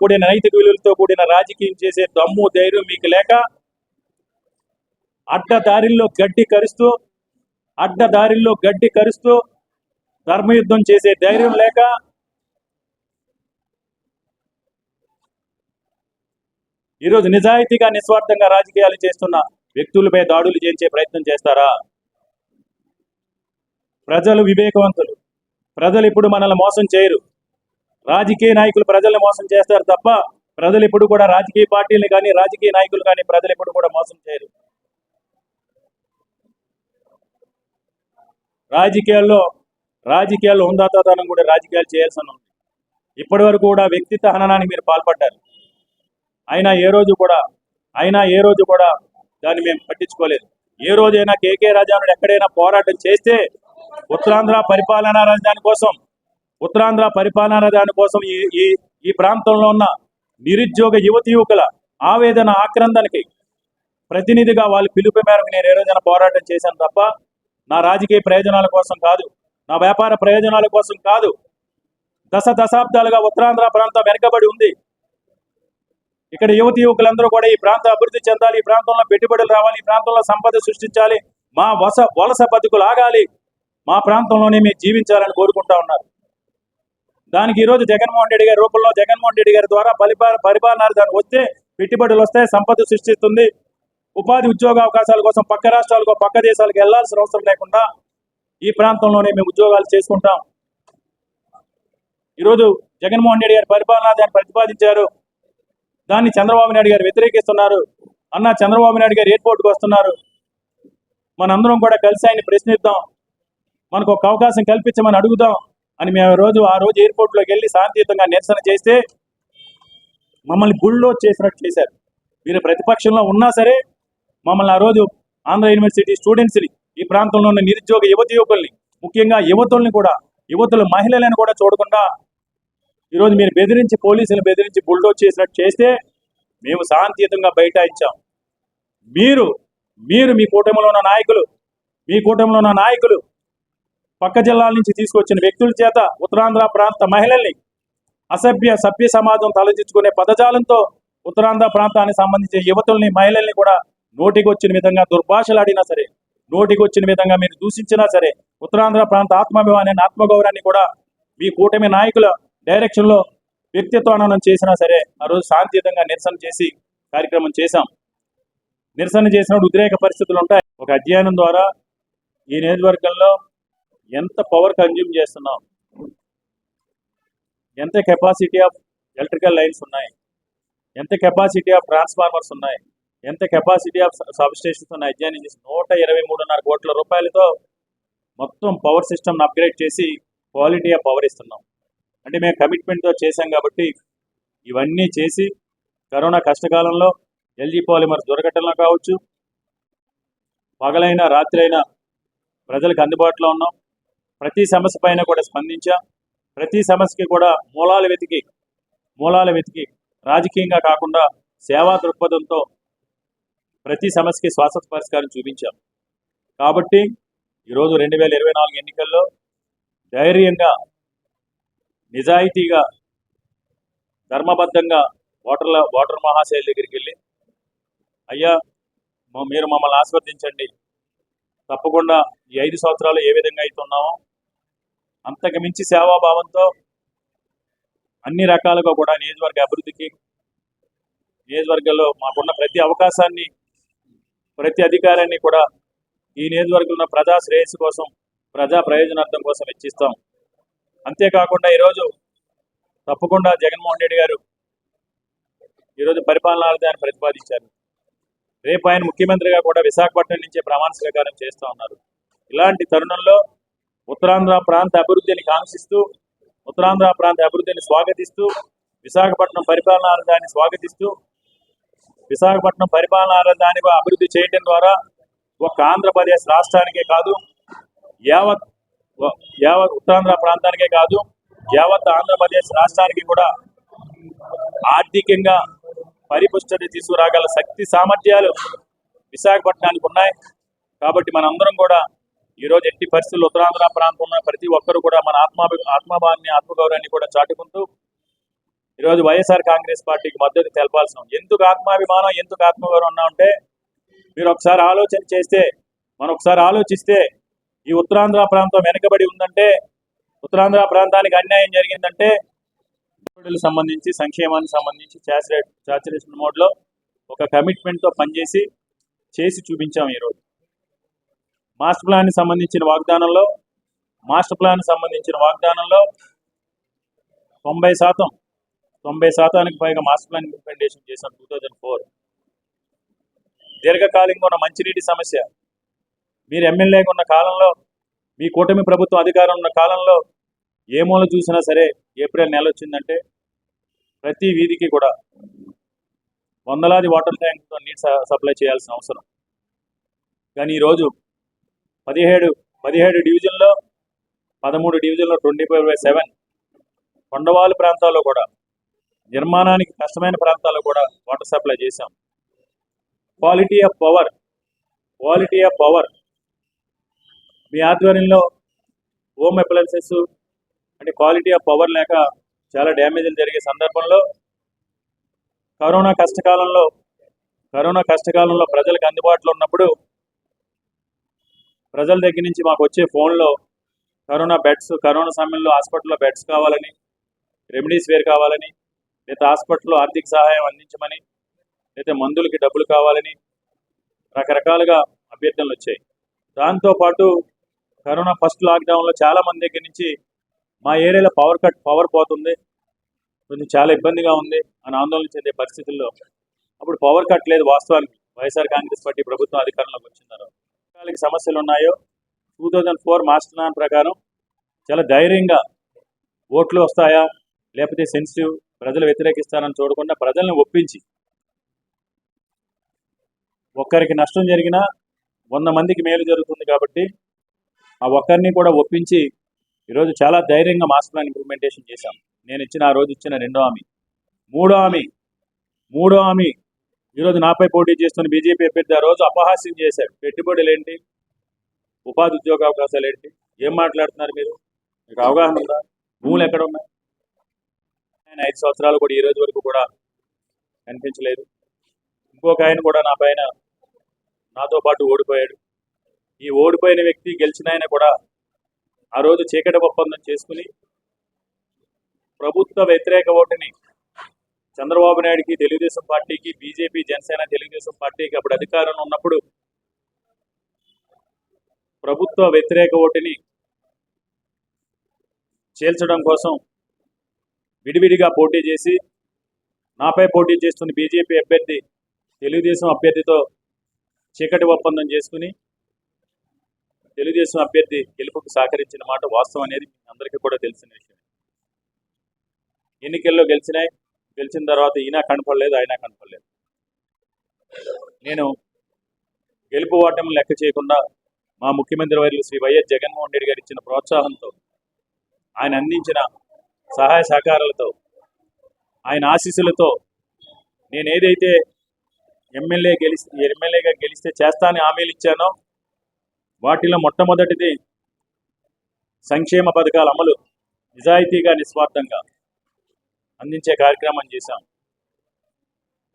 కూడిన నైతిక విలువలతో కూడిన రాజకీయం చేసే దమ్ము ధైర్యం మీకు లేక అడ్డదారిల్లో గడ్డి కరుస్తూ ధర్మయుద్ధం చేసే ధైర్యం లేక ఈరోజు నిజాయితీగా నిస్వార్థంగా రాజకీయాలు చేస్తున్న వ్యక్తులపై దాడులు చేయించే ప్రయత్నం చేస్తారా? ప్రజలు వివేకవంతులు. ప్రజలు ఇప్పుడు మనల్ని మోసం చేయరు. రాజకీయ నాయకులు ప్రజల్ని మోసం చేస్తారు తప్ప ప్రజలు ఇప్పుడు కూడా రాజకీయ పార్టీలు కానీ రాజకీయ నాయకులు కానీ ప్రజలు ఇప్పుడు కూడా మోసం చేయరు. రాజకీయాల్లో ఉందాతనం కూడా రాజకీయాలు చేయాల్సి ఉంది. ఇప్పటి వరకు కూడా వ్యక్తిత్వ హననానికి మీరు పాల్పడ్డారు. అయినా ఏ రోజు కూడా దాన్ని మేము పట్టించుకోలేదు. ఏ రోజైనా కేకే రాజానుడు ఎక్కడైనా పోరాటం చేస్తే ఉత్తరాంధ్ర పరిపాలనా రాజధాని కోసం ఈ ప్రాంతంలో ఉన్న నిరుద్యోగ యువకుల ఆవేదన ఆక్రందనకి ప్రతినిధిగా వాళ్ళ పిలుపు మేరకు నేను ఏ రోజైనా పోరాటం చేశాను తప్ప నా రాజకీయ ప్రయోజనాల కోసం కాదు, నా వ్యాపార ప్రయోజనాల కోసం కాదు. దశాబ్దాలుగా ఉత్తరాంధ్ర ప్రాంతం వెనుకబడి ఉంది. ఇక్కడ యువకులందరూ కూడా ఈ ప్రాంతం అభివృద్ధి చెందాలి, ఈ ప్రాంతంలో పెట్టుబడులు రావాలి, ఈ ప్రాంతంలో సంపద సృష్టించాలి, మా వలస బతుకులు ఆగాలి, మా ప్రాంతంలోనే మేము జీవించాలని కోరుకుంటా ఉన్నారు. దానికి ఈరోజు జగన్మోహన్ రెడ్డి గారి రూపంలో జగన్మోహన్ రెడ్డి గారి ద్వారా పరిపాలన దానికి వస్తే పెట్టుబడులు వస్తాయి, సంపద సృష్టిస్తుంది, ఉపాధి ఉద్యోగ అవకాశాల కోసం పక్క రాష్ట్రాలకు పక్క దేశాలకు వెళ్లాల్సిన అవసరం లేకుండా ఈ ప్రాంతంలోనే మేము ఉద్యోగాలు చేసుకుంటాం. ఈరోజు జగన్మోహన్ రెడ్డి గారి పరిపాలన దాన్ని ప్రతిపాదించారు. దాన్ని చంద్రబాబు నాయుడు గారు వ్యతిరేకిస్తున్నారు. చంద్రబాబు నాయుడు గారు ఎయిర్పోర్ట్కి వస్తున్నారు, మనందరం కూడా కలిసి ఆయన ప్రశ్నిద్దాం, మనకు ఒక అవకాశం కల్పించమని అడుగుదాం అని మేము ఆ రోజు ఎయిర్పోర్ట్లోకి వెళ్ళి శాంతియుతంగా నిరసన చేస్తే మమ్మల్ని బుల్డోజ్ చేసినట్టు చేశారు. మీరు ప్రతిపక్షంలో ఉన్నా సరే మమ్మల్ని ఆ రోజు ఆంధ్ర యూనివర్సిటీ స్టూడెంట్స్ని, ఈ ప్రాంతంలో ఉన్న నిరుద్యోగ యువకుల్ని, ముఖ్యంగా యువతుల మహిళలను కూడా చూడకుండా ఈరోజు మీరు పోలీసులు బెదిరించి బుల్డోజ్ చేసినట్టు చేస్తే మేము శాంతియుతంగా బైఠాయించాం. మీరు మీ కూటమిలో ఉన్న నాయకులు పక్క జిల్లాల నుంచి తీసుకొచ్చిన వ్యక్తుల చేత ఉత్తరాంధ్ర ప్రాంత మహిళల్ని సభ్య సమాజం తలదించుకునే పదజాలంతో ఉత్తరాంధ్ర ప్రాంతానికి సంబంధించిన యువతుల్ని మహిళల్ని కూడా నోటికి వచ్చిన విధంగా దుర్భాషలాడినా సరే, నోటికి వచ్చిన విధంగా మీరు దూషించినా సరే, ఉత్తరాంధ్ర ప్రాంత ఆత్మాభిమానాన్ని ఆత్మగౌరవాన్ని కూడా మీ కూటమి నాయకుల డైరెక్షన్లో వ్యక్తిత్వానం చేసినా సరే ఆ రోజు శాంతియుతంగా నిరసన చేసి కార్యక్రమం చేశాం. నిరసన చేసినప్పుడు ఉద్రేక పరిస్థితులు ఉంటాయి. ఒక అధ్యయనం ద్వారా ఈ నియోజకవర్గంలో ఎంత పవర్ కన్జ్యూమ్ చేస్తున్నాం, ఎంత కెపాసిటీ ఆఫ్ ఎలక్ట్రికల్ లైన్స్ ఉన్నాయి, ఎంత కెపాసిటీ ఆఫ్ ట్రాన్స్ఫార్మర్స్ ఉన్నాయి, ఎంత కెపాసిటీ ఆఫ్ సబ్ స్టేషన్స్ ఉన్నాయి అధ్యయనం చేసి 123.5 కోట్ల రూపాయలతో మొత్తం పవర్ సిస్టమ్ని అప్గ్రేడ్ చేసి క్వాలిటీ ఆఫ్ పవర్ ఇస్తున్నాం. అంటే మేము కమిట్మెంట్తో చేశాం కాబట్టి ఇవన్నీ చేసి కరోనా కష్టకాలంలో ఎల్జీ పాలిమర్స్ దొరకటంలో కావచ్చు, పగలైనా రాత్రైనా ప్రజలకు అందుబాటులో ఉన్నాం. ప్రతి సమస్య పైన కూడా స్పందించాం. ప్రతి సమస్యకి కూడా మూలాలు వెతికి రాజకీయంగా కాకుండా సేవా దృక్పథంతో ప్రతి సమస్యకి శాశ్వత పరిష్కారం చూపించాం. కాబట్టి ఈరోజు 2024 ఎన్నికల్లో ధైర్యంగా, నిజాయితీగా, ధర్మబద్ధంగా ఓటర్ మహాశైలి దగ్గరికి వెళ్ళి, అయ్యా మీరు మమ్మల్ని ఆశీర్వదించండి, తప్పకుండా ఈ 5 సంవత్సరాలు ఏ విధంగా అయితే ఉన్నామో అంతకు మించి సేవాభావంతో అన్ని రకాలుగా కూడా నియోజకవర్గ అభివృద్ధికి, నియోజకవర్గంలో మాకున్న ప్రతి అవకాశాన్ని, ప్రతి అధికారాన్ని కూడా ఈ నియోజకవర్గంలో ప్రజా శ్రేయస్సు కోసం, ప్రజా ప్రయోజనార్థం కోసం వెచ్చిస్తాం. అంతేకాకుండా ఈరోజు తప్పకుండా జగన్మోహన్ రెడ్డి గారు ఈరోజు పరిపాలనా రాజధానిని ప్రతిపాదించారు. రేపు ఆయన ముఖ్యమంత్రిగా కూడా విశాఖపట్నం నుంచే ప్రమాణ స్వీకారం చేస్తూ ఉన్నారు. ఇలాంటి తరుణంలో ఉత్తరాంధ్ర ప్రాంత అభివృద్ధిని కాంక్షిస్తూ, ఉత్తరాంధ్ర ప్రాంత అభివృద్ధిని స్వాగతిస్తూ, విశాఖపట్నం పరిపాలనా రాజధానిని స్వాగతిస్తూ, విశాఖపట్నం పరిపాలనా రాజధాని అభివృద్ధి చేయడం ద్వారా ఒక ఆంధ్రప్రదేశ్ రాష్ట్రానికే కాదు, యావత్ ఉత్తరాంధ్ర ప్రాంతానికే కాదు, యావత్ ఆంధ్రప్రదేశ్ రాష్ట్రానికి కూడా ఆర్థికంగా పరిపుష్టత తీసుకురాగల శక్తి సామర్థ్యాలు విశాఖపట్నానికి ఉన్నాయి. కాబట్టి మనందరం కూడా ఈరోజు ఎట్టి పరిస్థితుల్లో ఉత్తరాంధ్ర ప్రాంతంలో ప్రతి ఒక్కరు కూడా మన ఆత్మభావాన్ని, ఆత్మగౌరవాన్ని కూడా చాటుకుంటూ ఈరోజు వైఎస్ఆర్ కాంగ్రెస్ పార్టీకి మద్దతు తెలపాల్సిన ఎందుకు ఆత్మాభిమానం ఎందుకు ఆత్మగౌరవం ఉన్నా ఉంటే మీరు ఒకసారి ఆలోచన చేస్తే మనం ఒకసారి ఆలోచిస్తే ఈ ఉత్తరాంధ్ర ప్రాంతం వెనకబడి ఉందంటే ఉత్తరాంధ్ర ప్రాంతానికి అన్యాయం జరిగిందంటే సంబంధించి సంక్షేమానికి సంబంధించి సాచురేషన్ మోడ్లో ఒక కమిట్మెంట్తో పనిచేసి చేసి చూపించాం. ఈరోజు మాస్టర్ ప్లాన్కి సంబంధించిన వాగ్దానంలో 90% పైగా మాస్టర్ ప్లాన్ ఇంప్లిమెంటేషన్ చేశాం. 2004 దీర్ఘకాలికంగా ఉన్న మంచినీటి సమస్య మీరు ఎమ్మెల్యేగా ఉన్న కాలంలో మీ కూటమి ప్రభుత్వం అధికారం ఉన్న కాలంలో ఏ మూల చూసినా సరే ఏప్రిల్ నెల వచ్చిందంటే ప్రతి వీధికి కూడా వందలాది వాటర్ ట్యాంక్తో నీటి సప్లై చేయాల్సిన అవసరం. కానీ ఈరోజు 17 డివిజన్లో 13 డివిజన్లో 24/7 కొండవాళ్ళు ప్రాంతాల్లో కూడా నిర్మాణానికి కష్టమైన ప్రాంతాల్లో కూడా వాటర్ సప్లై చేశాం. క్వాలిటీ ఆఫ్ పవర్ మీ ఆధ్వర్యంలో హోమ్ అప్లయన్సెస్ అంటే క్వాలిటీ ఆఫ్ పవర్ లేక చాలా డ్యామేజ్లు జరిగే సందర్భంలో కరోనా కష్టకాలంలో ప్రజలకు అందుబాటులో ఉన్నప్పుడు ప్రజల దగ్గర నుంచి మాకు వచ్చే ఫోన్లో కరోనా సమయంలో హాస్పిటల్లో బెడ్స్ కావాలని, రెమెడీస్వేర్ కావాలని, లేదా హాస్పిటల్లో ఆర్థిక సహాయం అందించమని, లేదా మందులకి డబ్బులు కావాలని రకరకాలుగా అభ్యర్థనలు వచ్చాయి. దాంతోపాటు కరోనా ఫస్ట్ లాక్డౌన్లో చాలా మంది దగ్గర నుంచి మా ఏరియాలో పవర్ పోతుంది, కొంచెం చాలా ఇబ్బందిగా ఉంది అని ఆందోళన చెందే పరిస్థితుల్లో అప్పుడు పవర్ కట్ లేదు. వాస్తవానికి వైఎస్ఆర్ కాంగ్రెస్ పార్టీ ప్రభుత్వం అధికారంలోకి వచ్చిన తర్వాత సమస్యలు ఉన్నాయో 2004 మాస్టర్ ప్లాన్ ప్రకారం చాలా ధైర్యంగా ఓట్లు వస్తాయా లేకపోతే సెన్సిటివ్ ప్రజలు వ్యతిరేకిస్తారని చూడకుండా ప్రజల్ని ఒప్పించి ఒక్కరికి నష్టం జరిగినా 100 మందికి మేలు జరుగుతుంది కాబట్టి ఆ ఒక్కరిని కూడా ఒప్పించి ఈరోజు చాలా ధైర్యంగా మాస్టర్ ప్లాన్ ఇంప్లిమెంటేషన్ చేశాం. నేను ఆ రోజు ఇచ్చిన రెండో హామీ, మూడో హామీ ఈరోజు నాపై పోటీ చేస్తున్న బీజేపీ అభ్యర్థి ఆ రోజు అపహాస్యం చేశాడు. పెట్టుబడులు ఏంటి, ఉపాధి ఉద్యోగ అవకాశాలు ఏంటి, ఏం మాట్లాడుతున్నారు మీరు, మీకు అవగాహన ఉందా, భూములు ఎక్కడ ఉన్నాయి? ఆయన 5 సంవత్సరాలు కూడా ఈ రోజు వరకు కూడా కనిపించలేదు. ఇంకొక ఆయన కూడా నాతో పాటు ఓడిపోయాడు. ఈ ఓడిపోయిన వ్యక్తి గెలిచిన ఆయన కూడా ఆ రోజు చీకటి ఒప్పందం చేసుకుని ప్రభుత్వ వ్యతిరేక ఓటుని చంద్రబాబు నాయుడికి, తెలుగుదేశం పార్టీకి, బీజేపీ, జనసేన, తెలుగుదేశం పార్టీకి అప్పుడు అధికారంలో ఉన్నప్పుడు ప్రభుత్వ వ్యతిరేక ఓటుని చేల్చడం కోసం విడివిడిగా పోటీ చేసి నాపై పోటీ చేస్తున్న బీజేపీ అభ్యర్థి తెలుగుదేశం అభ్యర్థితో చీకటి ఒప్పందం చేసుకుని తెలుగుదేశం అభ్యర్థి గెలుపుకు సహకరించిన మాట వాస్తవం అనేది అందరికీ కూడా తెలిసిన విషయం. ఎన్నికల్లో గెలిచిన తర్వాత ఈయన కనపడలేదు, ఆయన కనపడలేదు. నేను గెలుపు ఓటమిని లెక్క చేయకుండా మా ముఖ్యమంత్రి వర్యులు శ్రీ వైఎస్ జగన్మోహన్ రెడ్డి గారు ఇచ్చిన ప్రోత్సాహంతో, ఆయన అందించిన సహాయ సహకారాలతో, ఆయన ఆశీస్సులతో నేను ఏదైతే ఎమ్మెల్యేగా గెలిస్తే చేస్తానని హామీలు ఇచ్చానో వాటిలో మొట్టమొదటిది సంక్షేమ పథకాల అమలు నిజాయితీగా, నిస్వార్థంగా అందించే కార్యక్రమం చేశాం.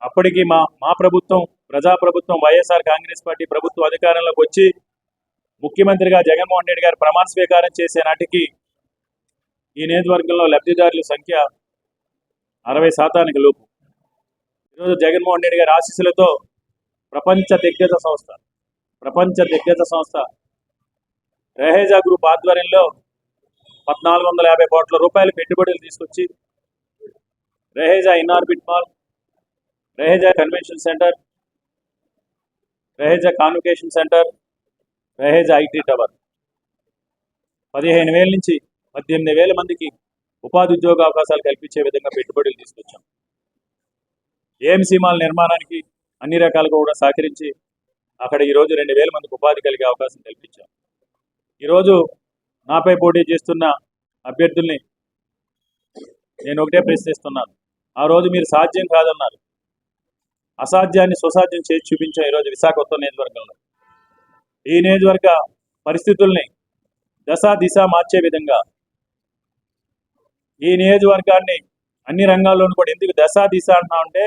అప్పటికి మా ప్రభుత్వం, ప్రజాప్రభుత్వం, వైఎస్ఆర్ కాంగ్రెస్ పార్టీ ప్రభుత్వం అధికారంలోకి వచ్చి ముఖ్యమంత్రిగా జగన్మోహన్ రెడ్డి గారు ప్రమాణ స్వీకారం చేసే నాటికి ఈ నియోజకవర్గంలో లబ్ధిదారుల సంఖ్య 60% లోపు. ఈరోజు జగన్మోహన్ రెడ్డి గారి ఆశీస్సులతో ప్రపంచ దిగ్గజ సంస్థ రెహేజా గ్రూప్ ఆధ్వర్యంలో 1450 కోట్ల రూపాయల పెట్టుబడులు తీసుకొచ్చి Raheja Inorbit mall, Raheja convention centre, Raheja convocation centre, Raheja IT tower 15,000 నుంచి 18,000 మందికి ఉపాధి ఉద్యోగ అవకాశాలు కల్పించే విధంగా పెట్టుబడులు తీసుకొచ్చాం. ఏఎంసీ మాల్ నిర్మాణానికి అన్ని రకాలుగా కూడా సహకరించి అక్కడ ఈరోజు 2,000 మందికి ఉపాధి కలిగే అవకాశం కల్పించాం. ఈరోజు నాపై పోటీ చేస్తున్న అభ్యర్థుల్ని నేను ఒకటే ప్రశ్నిస్తున్నాను. ఆ రోజు మీరు సాధ్యం కాదన్నారు, అసాధ్యాన్ని సుసాధ్యం చేసి చూపించాం. ఈరోజు విశాఖ ఉత్తర నియోజకవర్గంలో ఈ నియోజకవర్గ పరిస్థితుల్ని దిశ మార్చే విధంగా ఈ నియోజకవర్గాన్ని అన్ని రంగాల్లోనూ కూడా ఎందుకు దశ దిశ అంటున్నా అంటే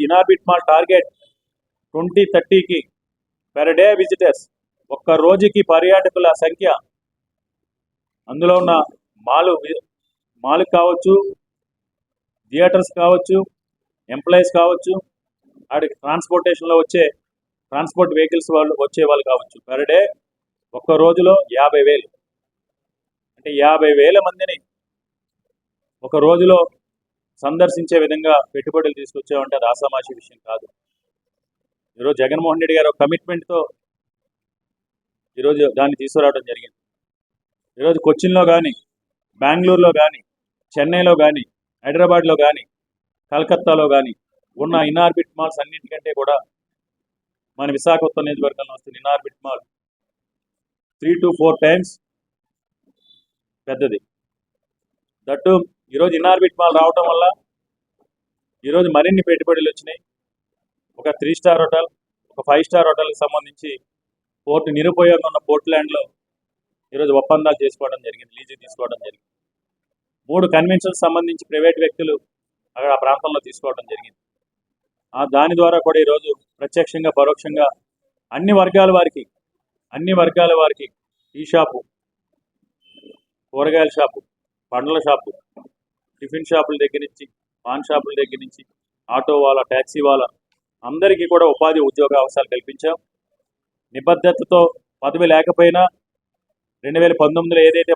ఇనార్బిట్ మాల్ టార్గెట్ 2030కి పెర్ డే విజిటర్స్, ఒక్క రోజుకి పర్యాటకుల సంఖ్య అందులో ఉన్న మాల్ కావచ్చు, థియేటర్స్ కావచ్చు, ఎంప్లాయీస్ కావచ్చు, వాడికి ట్రాన్స్పోర్టేషన్లో వచ్చే ట్రాన్స్పోర్ట్ వెహికల్స్ వచ్చే వాళ్ళు కావచ్చు, పెర్ డే ఒక్క రోజులో 50,000 అంటే 50,000 మందిని ఒక రోజులో సందర్శించే విధంగా పెట్టుబడులు తీసుకొచ్చామంటే అది ఆషామాషి విషయం కాదు. ఈరోజు జగన్మోహన్ రెడ్డి గారు కమిట్మెంట్తో ఈరోజు దాన్ని తీసుకురావడం జరిగింది. ఈరోజు కొచ్చిన్లో కానీ, బెంగళూరులో కానీ, చెన్నైలో కానీ, హైదరాబాద్లో కానీ, కలకత్తాలో కానీ ఉన్న ఇనార్బిట్ మాల్స్ అన్నింటికంటే కూడా మన విశాఖపట్నం నియోజకవర్గంలో వస్తున్న ఇనార్బిట్ మాల్ 3 to 4 times పెద్దది. దట్టు ఈరోజు ఇనార్బిట్ మాల్ రావడం వల్ల ఈరోజు మరిన్ని పెట్టుబడులు వచ్చినాయి. ఒక 3 స్టార్ హోటల్, ఒక 5 స్టార్ హోటల్కి సంబంధించి పోర్టు నిరుపయోగంగా ఉన్న పోర్ట్లాండ్లో ఈరోజు ఒప్పందాలు చేసుకోవడం జరిగింది, లీజు తీసుకోవడం జరిగింది. 3 కన్వెన్షన్స్ సంబంధించి ప్రైవేట్ వ్యక్తులు అక్కడ ఆ ప్రాంతంలో తీసుకోవడం జరిగింది. దాని ద్వారా కూడా ఈరోజు ప్రత్యక్షంగా పరోక్షంగా అన్ని వర్గాల వారికి టీ షాపు, కూరగాయల షాపు, పండ్ల షాపు, టిఫిన్ షాపుల దగ్గర నుంచి, పాన్ షాపుల దగ్గర నుంచి, ఆటో వాళ్ళ, ట్యాక్సీ వాళ్ళ అందరికీ కూడా ఉపాధి ఉద్యోగ అవకాశాలు కల్పించాం. నిబద్ధతతో పదవి లేకపోయినా 2019లో ఏదైతే